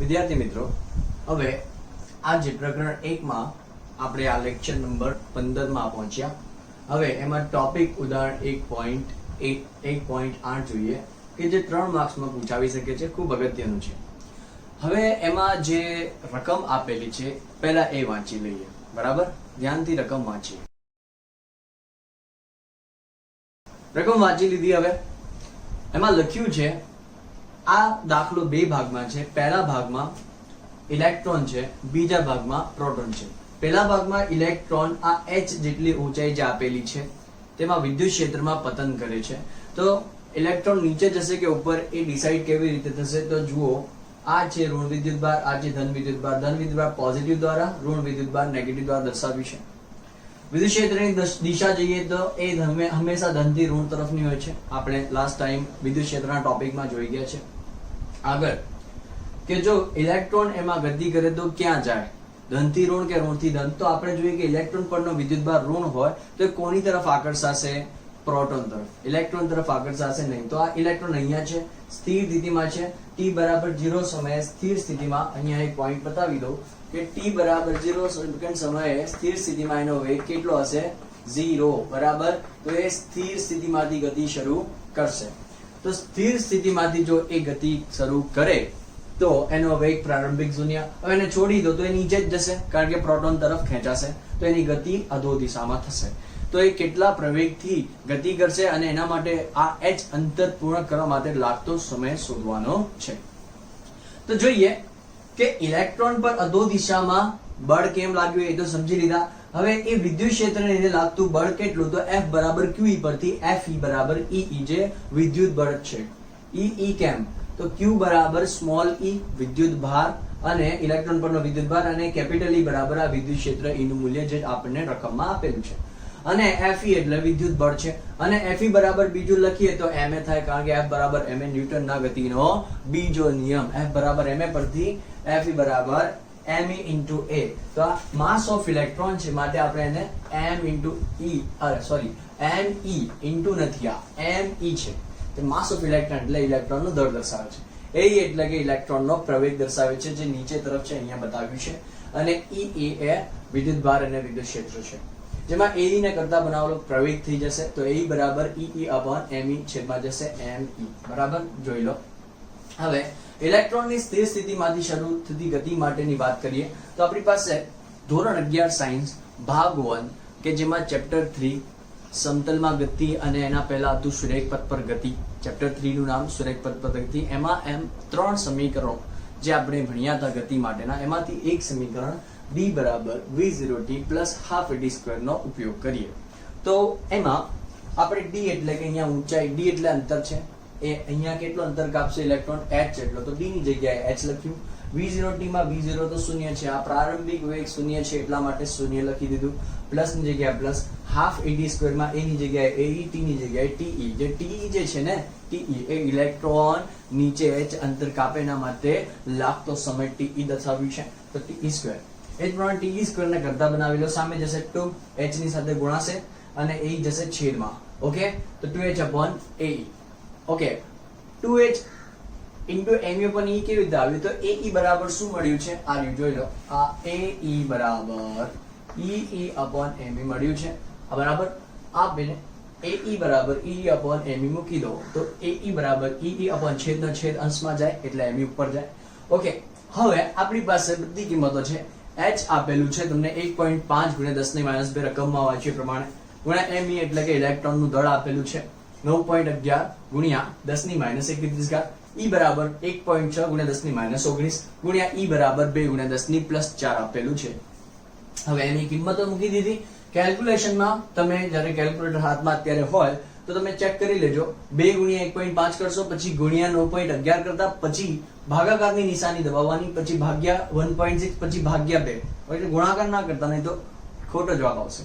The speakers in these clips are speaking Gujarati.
વિદ્યાર્થી મિત્રો, હવે આજે પ્રકરણ 1 માં આપણે આ લેક્ચર નંબર 15 માં પહોંચ્યા. હવે એમાં ટોપિક ઉદાહરણ 1.8 જોઈએ કે જે 3 માર્ક્સમાં પૂછાવી શકે છે, ખૂબ અગત્યનું છે. હવે એમાં જે રકમ આપેલી છે પહેલા એ વાંચી લઈએ. બરાબર, ધ્યાનથી રકમ વાંચીએ. રકમ વાંચી લીધી. હવે એમાં લખ્યું છે આ દાખલો બે ભાગમાં છે. પહેલા ભાગમાં ઇલેક્ટ્રોન છે, બીજા ભાગમાં પ્રોટોન છે. પહેલા ભાગમાં ઇલેક્ટ્રોન આ h જેટલી ઊંચાઈ જે આપેલી છે તેમાં વિદ્યુત ક્ષેત્રમાં પતન કરે છે. તો ઇલેક્ટ્રોન નીચે જશે કે ઉપર એ ડિસાઈડ કેવી રીતે થશે? તો જુઓ, આ છે ઋણ વિદ્યુત ભાર, આ છે ધન વિદ્યુત ભાર. ધન વિદ્યુત ભાર પોઝિટિવ દ્વારા, ઋણ વિદ્યુત ભાર નેગેટિવ દ્વારા દર્શાવ્યું છે. વિદ્યુત ક્ષેત્રની દિશા જોઈએ તો એ હંમેશા ધનથી ઋણ તરફની હોય છે. આપણે લાસ્ટ ટાઈમ વિદ્યુત ક્ષેત્રના ટોપિકમાં જોઈ ગયા છે. આગળ કે જો ઇલેક્ટ્રોન એમાં ગતિ કરે તો ક્યાં જાય? ધનથી ઋણ કે ઋણથી ધન? તો આપણે જોઈએ કે ઇલેક્ટ્રોન પરનો વિદ્યુત ભાર ઋણ હોય તો એ કોની તરફ આકર્ષાશે? પ્રોટોન તરફ. ઇલેક્ટ્રોન તરફ આકર્ષાશે નહીં. તો આ ઇલેક્ટ્રોન અહીંયા છે, સ્થિર સ્થિતિમાં છે. t બરાબર 0 સમયે સ્થિર સ્થિતિમાં, અહીંયા એક પોઈન્ટ બતાવી દઉં કે t બરાબર 0 સેકન્ડ સમયે સ્થિર સ્થિતિમાં એનો વેગ કેટલો હશે? 0. બરાબર. તો એ સ્થિર સ્થિતિમાંથી ગતિ શરૂ કરશે. તો સ્થિર સ્થિતિમાંથી જો એ ગતિ શરૂ કરે તો એનો વેગ પ્રારંભિક 0. હવે એને છોડી દો તો એ નીચે જ જશે, કારણ કે પ્રોટોન તરફ ખેંચાશે. તો એની ગતિ અધો દિશામાં થશે. તો એ કેટલા પ્રવેગથી ગતિ કરશે અને એના માટે આ h અંતર પૂર્ણ કરવા માટે લાગતો સમય શોધવાનો છે. તો જોઈએ કે ઇલેક્ટ્રોન પર અધો દિશામાં બળ કેમ લાગ્યું એ તો સમજી લીધા. હવે એ વિદ્યુત ક્ષેત્રને લીધે લાગતું બળ કેટલું? તો F બરાબર QE પરથી FE બરાબર EE જે વિદ્યુત બળ છે. EE કેમ? તો Q બરાબર સ્મોલ e વિદ્યુત ભાર અને ઇલેક્ટ્રોન પરનો વિદ્યુત ભાર, અને કેપિટલ E બરાબર આ વિદ્યુત ક્ષેત્ર E નું મૂલ્ય જે આપણને રકમમાં આપેલું છે. અને FE એટલે વિદ્યુત બળ છે. અને FE બરાબર બીજું લખીએ તો ma થાય, કારણ કે F બરાબર ma ન્યૂટનના ગતિનો બીજો નિયમ. F બરાબર ma પરથી FE બરાબર me into a. તો આ માસ ઓફ ઇલેક્ટ્રોન છે, માટે આપણે એને m into e me into નથી, આ me છે. તો માસ ઓફ ઇલેક્ટ્રોન એટલે ઇલેક્ટ્રોનનો દર દર્શાવે છે. એ એટલે કે ઇલેક્ટ્રોનનો પ્રવેગ દર્શાવે છે, જે નીચે તરફ છે, અહીંયા બતાવ્યું છે. અને e એ વિદ્યુત ભાર અને વિદ્યુત ક્ષેત્ર છે, જેમાં AE ને કરતા બનાવેલો પ્રવેગ થઈ જશે. તો AE બરાબર EE upon ME છેદમાં જશે ME. બરાબર, જોઈ લો. હવે ઇલેક્ટ્રોનની સ્થિર સ્થિતિમાંથી શરૂ થતી ગતિ માટેની વાત કરીએ તો આપણી પાસે ધોરણ 11 સાયન્સ ભાગ 1 કે જેમાં ચેપ્ટર 3 સમતલમાં ગતિ અને એના પહેલા હતું સુરેખ પથ પર ગતિ. ચેપ્ટર 3 નું નામ સુરેખ પથ પર ગતિ. એમાં ત્રણ સમીકરણો જે આપણે ભણ્યા હતા ગતિ માટેના, એમાંથી એક સમીકરણ d બરાબર v0t plus half at square નો ઉપયોગ કરીએ. તો એમાં આપણે d એટલે કે અહીંયા ઊંચાઈ, d એટલે અંતર છે, એ અહીંયા કેટલો અંતર કાપશે ઇલેક્ટ્રોન? h એટલો. તો d ની જગ્યાએ h લખ્યું. v0t માં v0 તો 0 છે, આ પ્રારંભિક વેગ 0 છે એટલા માટે 0 લખી દીધું. પ્લસ ની જગ્યાએ પ્લસ, હાફ at square માં a ની જગ્યાએ ae, t ની જગ્યાએ te. જે te જે છે ને, te એ ઇલેક્ટ્રોન નીચે h અંતર કાપે એના માટે લાગતો સમય te દર્શાવ્યું છે. તો te square એ જ પ્રમાણે te સ્ક્વેર ને કરતા બનાવી લો. સામે જશે 2h ની સાથે ગુણાશે અને એ જશે છેદમાં. ઓકે, તો 2h upon ae. Okay, 2h into me upon e કેવી રીતે આવ્યું? તો ae બરાબર શું મળ્યું છે? આ રહ્યું, જોઈ લો. આ ae બરાબર ee upon me મળ્યું છે. બરાબર, આ બેને ae બરાબર ee upon me મૂકી દો તો ae બરાબર ee upon છેદનો છેદ અંશમાં જાય એટલે me ઉપર જાય. ઓકે, હવે આપણી પાસે બધી કિંમતો છે. h આપેલું છે તમને 1.5 ગુણ્યા 10 ની -2 રકમમાં વાંચ્યું પ્રમાણે, ગુણ્યા me એટલે કે ઇલેક્ટ્રોનનું દળ આપેલું છે 9.11 ગુણ્યા 10 ની -31 ઘાત. e બરાબર 1.6 ગુણ્યા 10 ની -19 ગુણ્યા e બરાબર 2 ગુણ્યા 10 ની +4 આપેલું છે. હવે એની કિંમતો મૂકી દીધી. કેલ્ક્યુલેશનમાં તમે જ્યારે કેલ્ક્યુલેટર હાથમાં અત્યારે હોય તો તમે ચેક કરી લેજો. 2 ગુણ્યા 1.5 કરશો, પછી ગુણ્યા 9.11 કરતા, પછી ભાગાકારની નિશાની દબાવવાની, પછી ભાગ્યા 1.6, પછી ભાગ્યા 2. એટલે ગુણાકાર ના કરતા, નહીં તો ખોટો જવાબ આવશે.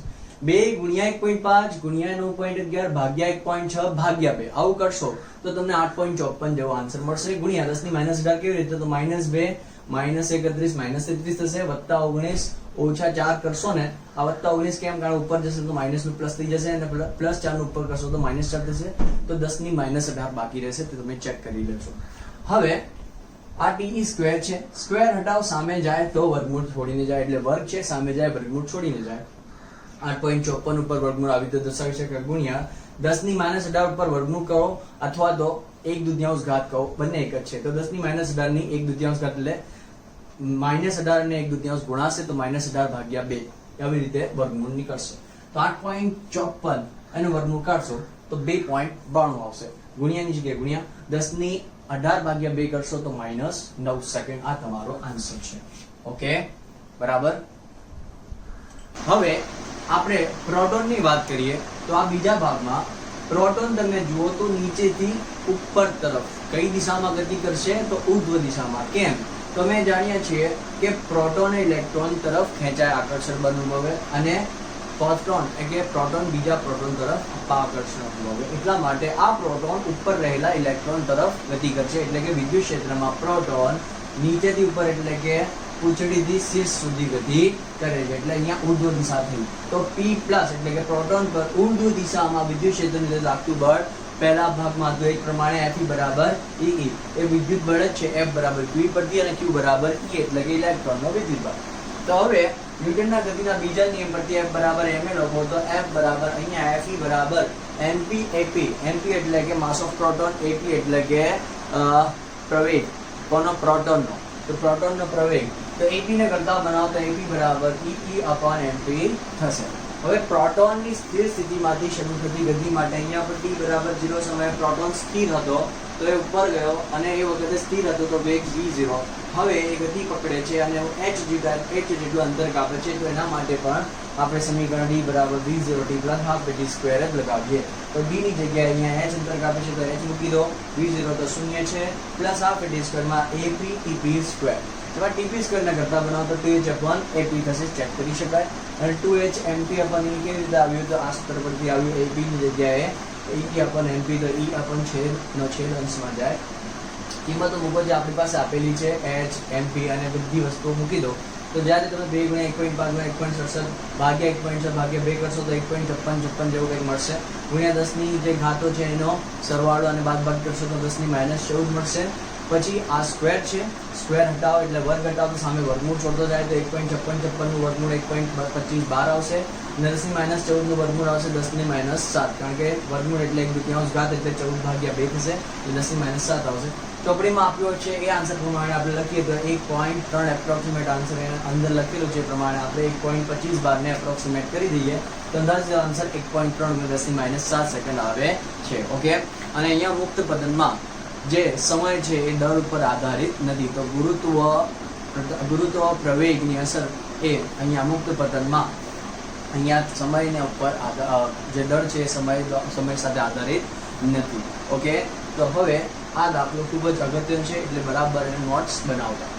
2 ગુણ્યા 1.5 ગુણ્યા 9.11 ભાગ્યા 1.6 ભાગ્યા 2 આવું કરશો તો તમને 8.54 જેવો આન્સર મળશે. ગુણ્યા 10 ની -18 કેવી રીતે? તો -2 -31 -33 થશે, વત્તા 19 ઓછા 4 કરશો ને, આ વત્તા 19 કેમ? કારણ ઉપર જશે તો માઇનસ નું પ્લસ થઈ જશે, અને પ્લસ 4 નું ઉપર કરશો તો -4 થશે. તો 10 ની -18 બાકી રહેશે, તો તમે ચેક કરી લેજો. હવે આ ટી સ્ક્વેર છે, સ્ક્વેર હટાવ સામે જાય તો વર્ગમૂળ છોડીને જાય, એટલે વર્ગ છે સામે જાય વર્ગમૂળ છોડીને જાય. 8.54 ઉપર વર્ગમૂળ આવી તો દર્શાવી શકાય, ગુણ્યા 10 ની -18 ઉપર વર્ગમૂળ કરો અથવા તો 1/2 ઘાત કહો, બંને એક જ છે. તો 10 ની -18 ની 1/2 ઘાત એટલે -18 ને 1/2 ગુણાશે તો -18/2 આવી રીતે વર્ગમૂળ નીકળશે. તો 8.54 એનું વર્ગમૂળ કાઢશો તો 2.92 આવશે. ગુણ્યાની જગ્યાએ ગુણ્યા 10 ની 18/2 કરશો તો -9 સેકન્ડ. આ તમારો આન્સર છે. ઓકે, બરાબર. હવે આપણે પ્રોટોન ની વાત કરીએ તો આ બીજા ભાગમાં પ્રોટોન તમે જુઓ તો નીચેથી ઉપર તરફ કઈ દિશામાં ગતિ કરશે તો ઉર્ધ્વ દિશામાં. કેમ? તો અમે જાણીએ છીએ કે પ્રોટોન ઇલેક્ટ્રોન તરફ ખેંચાય, આકર્ષણ અનુભવે, અને પોઝિટ્રોન એટલે પ્રોટોન બીજા પ્રોટોન તરફ આકર્ષણ અનુભવે. એટલા માટે આ પ્રોટોન ઉપર રહેલા ઇલેક્ટ્રોન તરફ ગતિ કરશે, એટલે કે વિદ્યુત ક્ષેત્રમાં પ્રોટોન નીચેથી ઉપર એટલે કે પૂંછડીથી શીર્ષ સુધી ગતિ કરે છે. એટલે અહીંયા ઉર્ધ્વ દિશા થઈ. તો P+ એટલે કે પ્રોટોન પર ઉર્ધ્વ દિશામાં વિદ્યુત ક્ષેત્રને લીધે લાગતું બળ પહેલા ભાગમાં તો એક પ્રમાણે F બરાબર E. એ વિદ્યુત બળ જ છે. F બરાબર Q પરથી અને Q બરાબર E એટલે કે ઇલેક્ટ્રોનનો વિદ્યુત બળ. તો હવે ન્યૂટનના ગતિના બીજા નિયમ પરથી F બરાબર ma લખો તો F બરાબર અહીંયા Fe બરાબર mp ap. mp એટલે કે માસ ઓફ પ્રોટોન, ap એટલે કે પ્રવેગ કોનો પ્રોટોનનો, તો પ્રોટોનનો પ્રવેગ. તો ap ને કરતા બનાવો તો ap બરાબર E/mp થશે. હવે પ્રોટોનની સ્થિર સ્થિતિમાંથી શરૂ થતી ગતિ માટે અહીંયા પર t બરાબર 0 સમયે પ્રોટોન સ્થિર હતો તો એ ઉપર ગયો અને એ વખતે સ્થિર હતો તો વેગ v0. હવે એ ગતિ પકડે છે અને h જેટલું અંતર કાપે છે. તો એના માટે પણ આપણે સમીકરણ d બરાબર v0t + ½ t સ્ક્વેર જ લગાવીએ. તો d ની જગ્યાએ અહીંયા h અંતર કાપે છે તો h મૂકી દો, v0 તો 0 છે, + ½ t સ્ક્વેરમાં ap tp સ્ક્વેર. એમાં tp સ્ક્વેર ના કરતા બનાવો તો 2h/ap થશે, ચેક કરી શકાય. અને 2h/mp કેવી રીતે આવ્યું તો આ સૂત્ર પરથી આવ્યું. ap ની જગ્યાએ E/mp તો E/છેદ અંશમાં જાય. કિંમતો મૂકો જે આપણી પાસે આપેલી છે h, mp અને બધી વસ્તુઓ મૂકી દો. તો જ્યારે તમે 2 × 1.5 ભાગ્યા 1.67 ભાગ્યા 2 કરશો તો 1.56 જેવું કંઈક મળશે. ગુણ્યા 10 ની જે ઘાતો છે એનો સરવાળો અને બાદબાકી કરશો તો 10 ની -14 મળશે. પછી આ સ્ક્વેર છે, સ્ક્વેર હટાવો એટલે વર્ગ હટાવો તો સામે વર્ગમૂળ છોડતો જાય તો 1.56 નું વર્ગમૂળ 1.25 આવશે. અને 10 ની -14 નું વર્ગમૂળ આવશે 10 ની -7, કારણ કે વર્ગમૂળ એટલે 1/2 ઘાત એટલે 14/2 થશે એટલે 10 ની -7 આવશે. ચોપડીમાં આપ્યો છે એ આન્સર પ્રમાણે આપણે લખીએ તો 1.3 એપ્રોક્સિમેટ આન્સર અંદર લખેલું છે પ્રમાણે આપણે 1.25 બારને એપ્રોક્સિમેટ કરી દઈએ તો અંદાજિત આન્સર 1.3 × 10 ની -7 સેકન્ડ આવે છે. ઓકે, અને અહીંયા મુક્ત પતનમાં જે સમય છે એ દળ ઉપર આધારિત નથી. તો ગુરુત્વ પ્રવેગની અસર એ અહીંયા મુક્ત પતનમાં અહીંયા સમયને ઉપર જે દળ છે એ સમય સાથે આધારિત નથી. ઓકે, તો હવે આ દાખલો ખૂબ જ અગત્યનો છે એટલે બરાબર નોટ્સ બનાવતા.